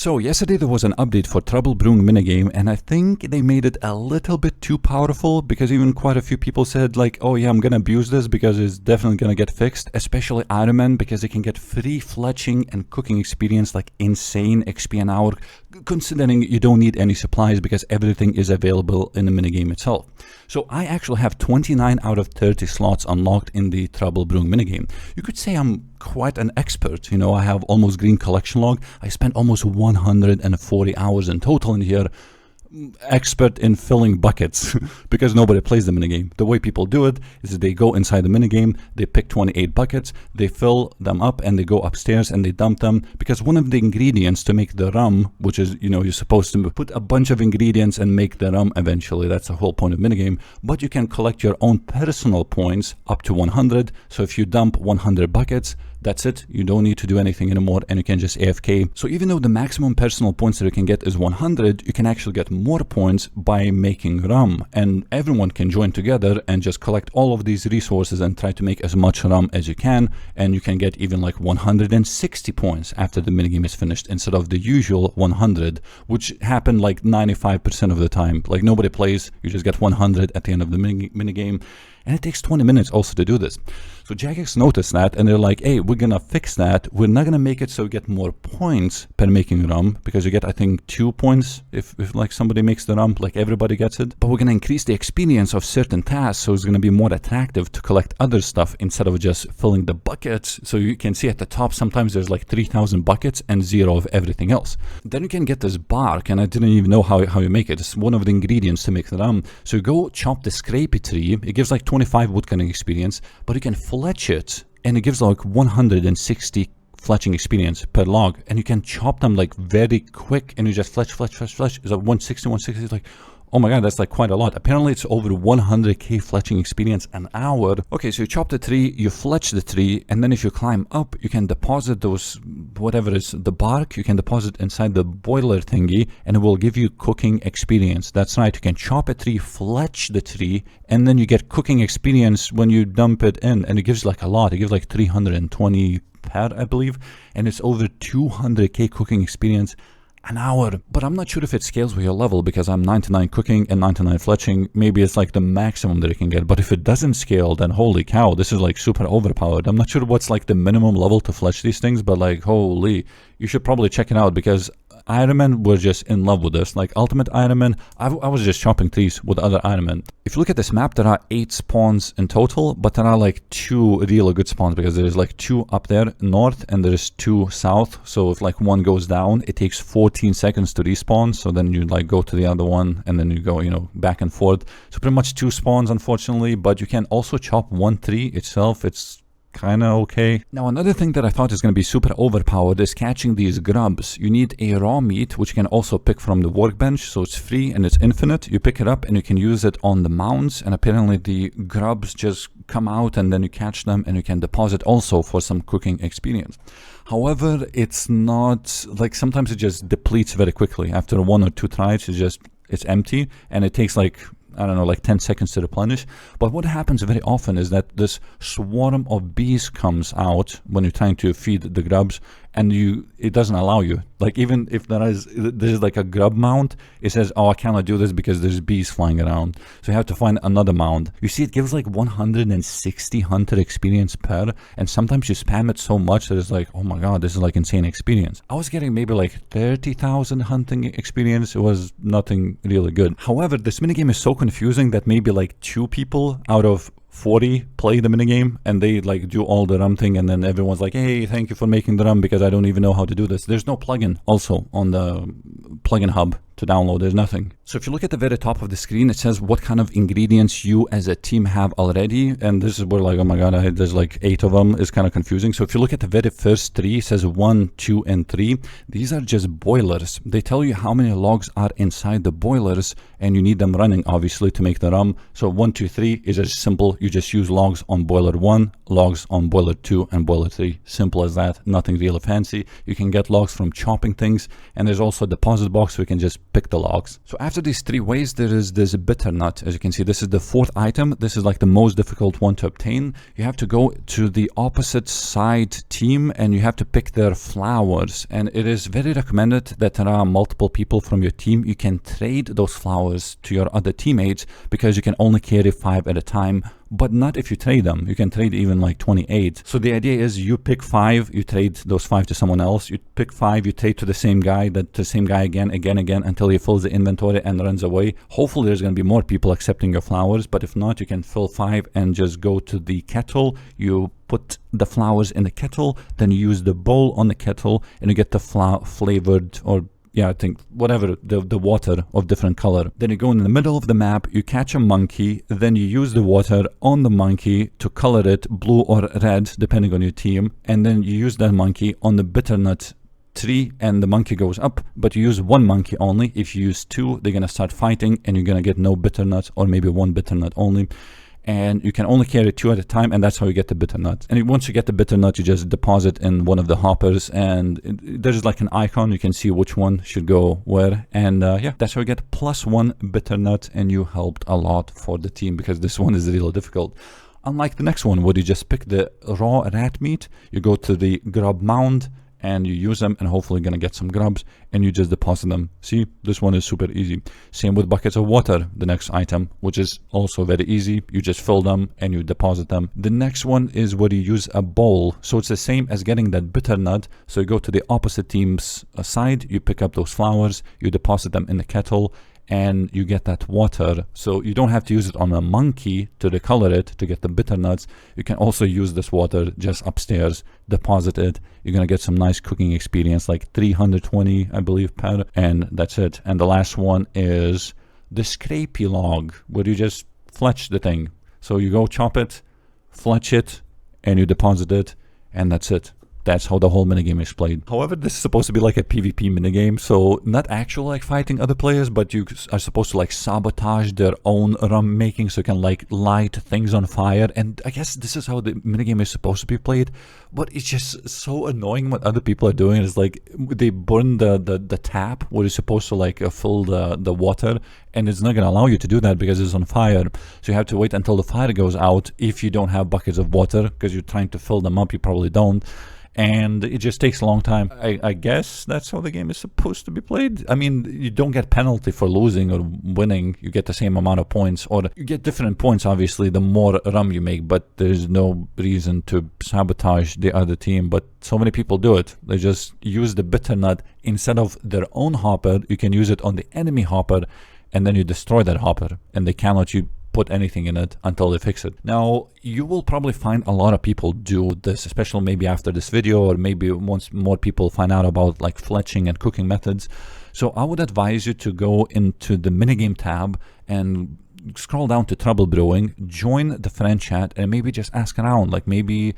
So yesterday there was an update for Trouble Brewing minigame, and I think they made it a little bit too powerful, because even quite a few people said like, oh yeah, I'm gonna abuse this because it's definitely gonna get fixed, especially Iron Man, because they can get free fletching and cooking experience, like insane XP an hour, considering you don't need any supplies because everything is available in the minigame itself. So I actually have 29 out of 30 slots unlocked in the Trouble Brewing minigame. You could say I'm quite an expert, you know. I have almost green collection log. I spent almost 140 hours in total in here. Expert in filling buckets because nobody plays the minigame. The way people do it is they go inside the minigame, they pick 28 buckets, they fill them up, and they go upstairs and they dump them, because one of the ingredients to make the rum, which is, you know, you're supposed to put a bunch of ingredients and make the rum eventually. That's the whole point of minigame. But you can collect your own personal points up to 100. So if you dump 100 buckets, that's it. You don't need to do anything anymore, and you can just AFK. So even though the maximum personal points that you can get is 100, you can actually get more points by making rum, and everyone can join together and just collect all of these resources and try to make as much rum as you can, and you can get even like 160 points after the minigame is finished instead of the usual 100, which happen like 95% of the time. Like nobody plays, you just get 100 at the end of the minigame. And it takes 20 minutes also to do this. So Jagex noticed that, and they're like, hey, we're gonna fix that. We're not gonna make it so you get more points per making rum, because you get, I think, 2 points if like somebody makes the rum, like everybody gets it. But we're gonna increase the experience of certain tasks, so it's gonna be more attractive to collect other stuff instead of just filling the buckets. So you can see at the top, sometimes there's like 3,000 buckets and 0 of everything else. Then you can get this bark, and I didn't even know how you make it. It's one of the ingredients to make the rum. So you go chop the scrapey tree. It gives like 25 woodcutting experience, but you can fletch it, and it gives like 160 fletching experience per log, and you can chop them like very quick, and you just fletch. It's like 160, like, oh my god, that's like quite a lot. Apparently it's over 100k fletching experience an hour. Okay, so you chop the tree, you fletch the tree, and then if you climb up, you can deposit those, whatever is the bark, you can deposit inside the boiler thingy, and it will give you cooking experience. That's right, you can chop a tree, fletch the tree, and then you get cooking experience when you dump it in, and it gives like a lot. It gives like 320 per, I believe, and it's over 200k cooking experience an hour. But I'm not sure if it scales with your level, because I'm 99 cooking and 99 fletching. Maybe it's like the maximum that you can get, but if it doesn't scale, then holy cow, this is like super overpowered. I'm not sure what's like the minimum level to fletch these things, but like holy, you should probably check it out, because Iron Man were just in love with this. Like Ultimate Iron Man, I was just chopping trees with other Iron Man. If you look at this map, there are 8 spawns in total, but there are like 2 really good spawns, because there's like 2 up there north and there's 2 south. So if like one goes down, it takes 14 seconds to respawn. So then you like go to the other one, and then you go, you know, back and forth. So pretty much 2 spawns, unfortunately, but you can also chop one tree itself. It's kind of okay. Now another thing that I thought is going to be super overpowered is catching these grubs. You need a raw meat, which you can also pick from the workbench, so it's free and it's infinite. You pick it up and you can use it on the mounds, and apparently the grubs just come out and then you catch them, and you can deposit also for some cooking experience. However, it's not like, sometimes it just depletes very quickly. After 1 or 2 tries, it's empty, and it takes like, I don't know, like 10 seconds to replenish. But what happens very often is that this swarm of bees comes out when you're trying to feed the grubs, and it doesn't allow you. Like even if there's like a grub mound, it says, oh, I cannot do this because there's bees flying around. So you have to find another mound. You see, it gives like 160 hunter experience per, and sometimes you spam it so much that it's like, oh my god, this is like insane experience. I was getting maybe like 30,000 hunting experience. It was nothing really good. However, this minigame is so confusing that maybe like 2 people out of 40 play the minigame, and they like do all the rum thing, and then everyone's like, hey, thank you for making the rum, because I don't even know how to do this. There's no plugin also on the plugin hub to download. There's nothing. So if you look at the very top of the screen, it says what kind of ingredients you as a team have already, and this is where like, oh my god, there's like 8 of them. It's kind of confusing. So if you look at the very first 3, it says 1, 2, and 3. These are just boilers. They tell you how many logs are inside the boilers, and you need them running obviously to make the rum. So 1, 2, 3 is just simple. You just use logs on boiler 1, logs on boiler 2, and boiler 3. Simple as that. Nothing really fancy. You can get logs from chopping things, and there's also a deposit box, so you can just pick the logs. So after these 3 ways, there is this bitter nut. As you can see, this is the 4th item. This is like the most difficult one to obtain. You have to go to the opposite side team and you have to pick their flowers. And it is very recommended that there are multiple people from your team. You can trade those flowers to your other teammates because you can only carry 5 at a time, but not if you trade them. You can trade even like 28. So the idea is you pick 5, you trade those 5 to someone else. You pick 5, you trade to the same guy, that the same guy again, until he fills the inventory and runs away. Hopefully there's going to be more people accepting your flowers, but if not, you can fill 5 and just go to the kettle. You put the flowers in the kettle, then you use the bowl on the kettle and you get the flavored, or yeah, I think whatever, the water of different color. Then you go in the middle of the map, you catch a monkey, then you use the water on the monkey to color it blue or red, depending on your team. And then you use that monkey on the bitternut tree and the monkey goes up, but you use 1 monkey only. If you use 2, they're going to start fighting and you're going to get no bitternut, or maybe 1 bitternut only. And you can only carry 2 at a time, and that's how you get the bitter nut. And once you get the bitter nut, you just deposit in one of the hoppers, and there's like an icon. You can see which one should go where. And yeah, that's how you get +1 bitter nut, and you helped a lot for the team because this one is really difficult. Unlike the next one, where you just pick the raw rat meat, you go to the grub mound and you use them, and hopefully you're gonna get some grubs, and you just deposit them. See, this one is super easy. Same with buckets of water, the next item, which is also very easy. You just fill them and you deposit them. The next one is where you use a bowl. So it's the same as getting that bitter nut. So you go to the opposite team's side, you pick up those flowers, you deposit them in the kettle, and you get that water. So you don't have to use it on a monkey to decolor it to get the bitter nuts. You can also use this water just upstairs, deposit it. You're gonna get some nice cooking experience, like 320, I believe, per, and that's it. And the last one is the scrapey log, where you just fletch the thing. So you go chop it, fletch it, and you deposit it, and that's it. That's how the whole minigame is played. However, this is supposed to be like a PvP minigame, so not actually like fighting other players, but you are supposed to like sabotage their own rum making, so you can like light things on fire. And I guess this is how the minigame is supposed to be played, but it's just so annoying what other people are doing. It's like they burn the tap where you're supposed to like fill the water, and it's not going to allow you to do that because it's on fire. So you have to wait until the fire goes out if you don't have buckets of water, because you're trying to fill them up. You probably don't. And it just takes a long time. I guess that's how the game is supposed to be played. I mean, you don't get penalty for losing or winning. You get the same amount of points, or you get different points, obviously, the more rum you make, but there's no reason to sabotage the other team. But so many people do it. They just use the bitter nut instead of their own hopper. You can use it on the enemy hopper, and then you destroy that hopper, and they cannot put anything in it until they fix it. Now, you will probably find a lot of people do this, especially maybe after this video, or maybe once more people find out about like fletching and cooking methods. So I would advise you to go into the minigame tab and scroll down to Trouble Brewing, join the friend chat, and maybe just ask around. Like maybe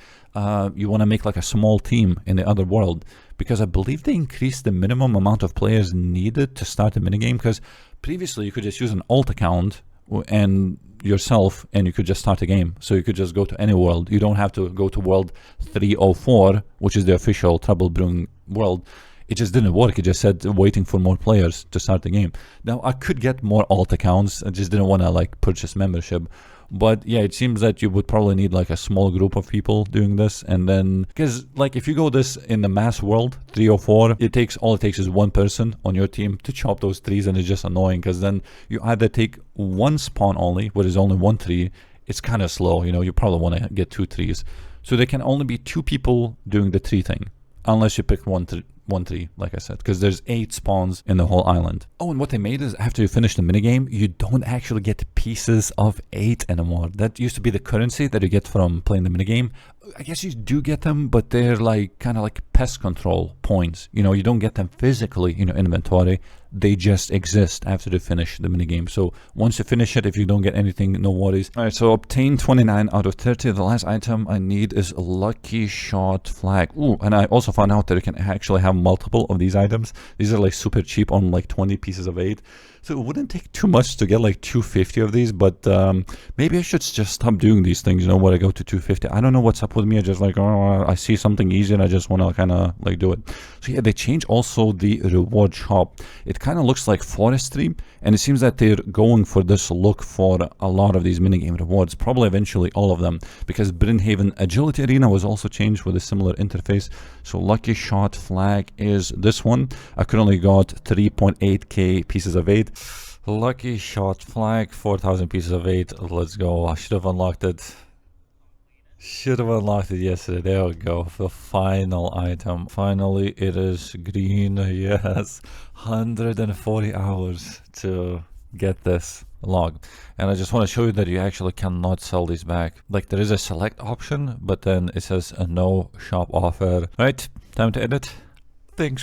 you want to make like a small team in the other world, because I believe they increased the minimum amount of players needed to start a minigame, because previously you could just use an alt account and yourself, and you could just start a game. So you could just go to any world. You don't have to go to world 304, which is the official Trouble Brewing world. It just didn't work. It just said waiting for more players to start the game. Now I could get more alt accounts. I just didn't want to like purchase membership. But yeah, it seems that you would probably need like a small group of people doing this. And then, because like if you go this in the mass world 304, all it takes is one person on your team to chop those trees, and it's just annoying because then you either take one spawn only, where there's only one tree. It's kind of slow, you know. You probably want to get 2 trees, so there can only be 2 people doing the tree thing, unless you pick one tree, like I said, because there's 8 spawns in the whole island. Oh, and what they made is after you finish the minigame, you don't actually get pieces of 8 anymore. That used to be the currency that you get from playing the minigame. I guess you do get them, but they're like kind of like pest control points. You know, you don't get them physically in your inventory. They just exist after you finish the minigame. So once you finish it, if you don't get anything, no worries. All right, so obtain 29 out of 30. The last item I need is Lucky Shot Flag. Ooh, and I also found out that you can actually have multiple of these items. These are like super cheap on like 20 pieces of 8. So it wouldn't take too much to get like 250 of these, but maybe I should just stop doing these things, you know, when I go to 250. I don't know what's up with me. I just like, oh, I see something easy and I just want to kind of like do it. So yeah, they changed also the reward shop. It kind of looks like forestry, and it seems that they're going for this look for a lot of these minigame rewards, probably eventually all of them, because Brinhaven Agility Arena was also changed with a similar interface. So Lucky Shot flag is this one. I currently got 3.8k pieces of 8. Lucky Shot flag, 4,000 pieces of 8. Let's go. I should have unlocked it. Should have unlocked it yesterday. There we go. The final item. Finally, it is green. Yes. 140 hours to get this log. And I just want to show you that you actually cannot sell these back. Like, there is a select option, but then it says a no shop offer. Right, time to edit. Thanks.